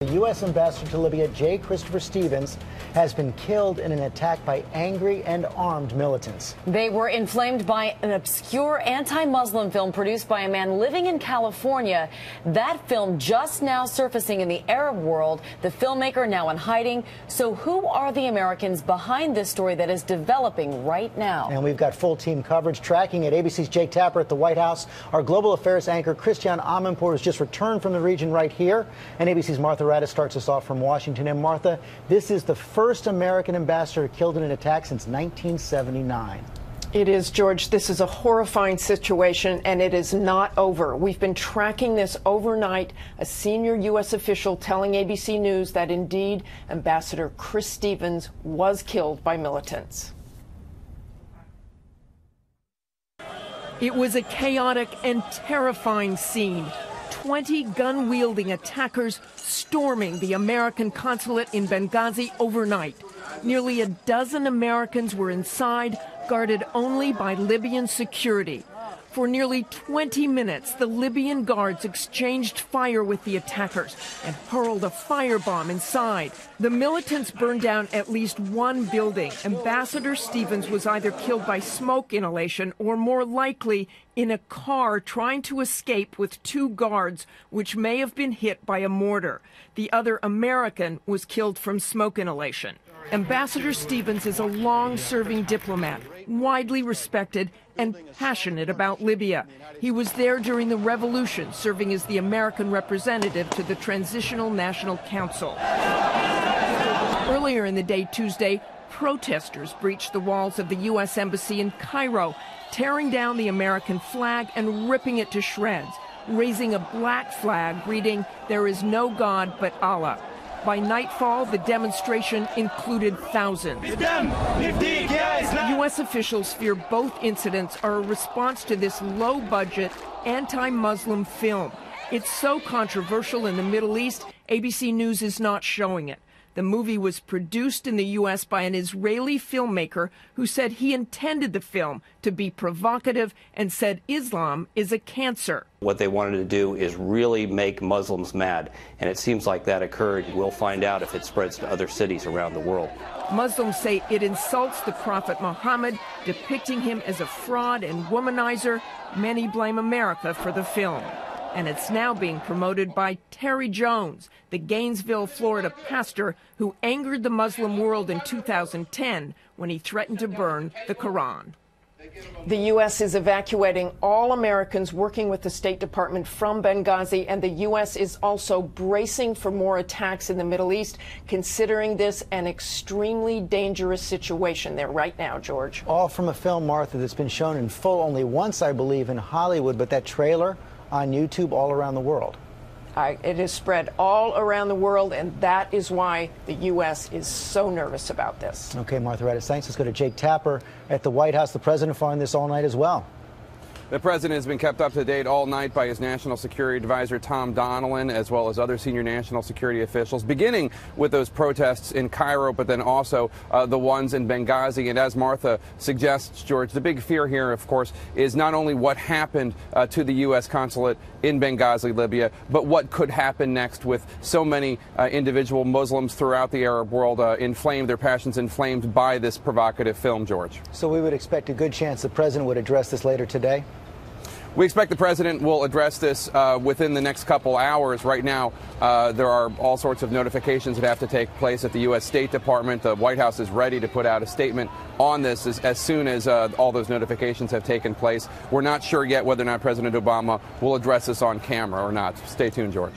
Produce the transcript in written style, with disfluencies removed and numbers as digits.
The U.S. ambassador to Libya, J. Christopher Stevens, has been killed in an attack by angry and armed militants. They were inflamed by an obscure anti-Muslim film produced by a man living in California. That film just now surfacing in the Arab world, the filmmaker now in hiding. So who are the Americans behind this story that is developing right now? And we've got full team coverage tracking it. ABC's Jake Tapper at the White House. Our global affairs anchor, Christian Amanpour, has just returned from the region right here. And ABC's Martha Radis starts us off from Washington. And Martha, this is the first American ambassador killed in an attack since 1979. It is, George. This is a horrifying situation, and it is not over. We've been tracking this overnight. A senior U.S. official telling ABC News that indeed Ambassador Chris Stevens was killed by militants. It was a chaotic and terrifying scene. 20 gun-wielding attackers storming the American consulate in Benghazi overnight. Nearly a dozen Americans were inside, guarded only by Libyan security. For nearly 20 minutes, the Libyan guards exchanged fire with the attackers and hurled a firebomb inside. The militants burned down at least one building. Ambassador Stevens was either killed by smoke inhalation or, more likely, in a car trying to escape with two guards, which may have been hit by a mortar. The other American was killed from smoke inhalation. Ambassador Stevens is a long-serving diplomat, widely respected and passionate about Libya. He was there during the revolution, serving as the American representative to the Transitional National Council. Earlier in the day Tuesday, protesters breached the walls of the U.S. Embassy in Cairo, tearing down the American flag and ripping it to shreds, raising a black flag reading, "There is no God but Allah." By nightfall, the demonstration included thousands. U.S. officials fear both incidents are a response to this low-budget, anti-Muslim film. It's so controversial in the Middle East, ABC News is not showing it. The movie was produced in the U.S. by an Israeli filmmaker who said he intended the film to be provocative and said Islam is a cancer. What they wanted to do is really make Muslims mad, and it seems like that occurred. We'll find out if it spreads to other cities around the world. Muslims say it insults the Prophet Muhammad, depicting him as a fraud and womanizer. Many blame America for the film. And it's now being promoted by Terry Jones, the Gainesville, Florida pastor who angered the Muslim world in 2010 when he threatened to burn the Quran. The U.S. is evacuating all Americans working with the State Department from Benghazi, and the U.S. is also bracing for more attacks in the Middle East, considering this an extremely dangerous situation there right now, George. All from a film, Martha, that's been shown in full only once, I believe, in Hollywood, but that trailer on YouTube all around the world. It is spread all around the world, and that is why the U.S. is so nervous about this. Okay, Martha Radis, thanks. Let's go to Jake Tapper at the White House. The president following this all night as well. The president has been kept up to date all night by his national security advisor, Tom Donilon, as well as other senior national security officials, beginning with those protests in Cairo, but then also the ones in Benghazi. And as Martha suggests, George, the big fear here, of course, is not only what happened to the U.S. consulate in Benghazi, Libya, but what could happen next with so many individual Muslims throughout the Arab world inflamed, their passions inflamed by this provocative film, George. So we would expect a good chance the president would address this later today? We expect the president will address this within the next couple hours. Right now, there are all sorts of notifications that have to take place at the U.S. State Department. The White House is ready to put out a statement on this as soon as all those notifications have taken place. We're not sure yet whether or not President Obama will address this on camera or not. Stay tuned, George.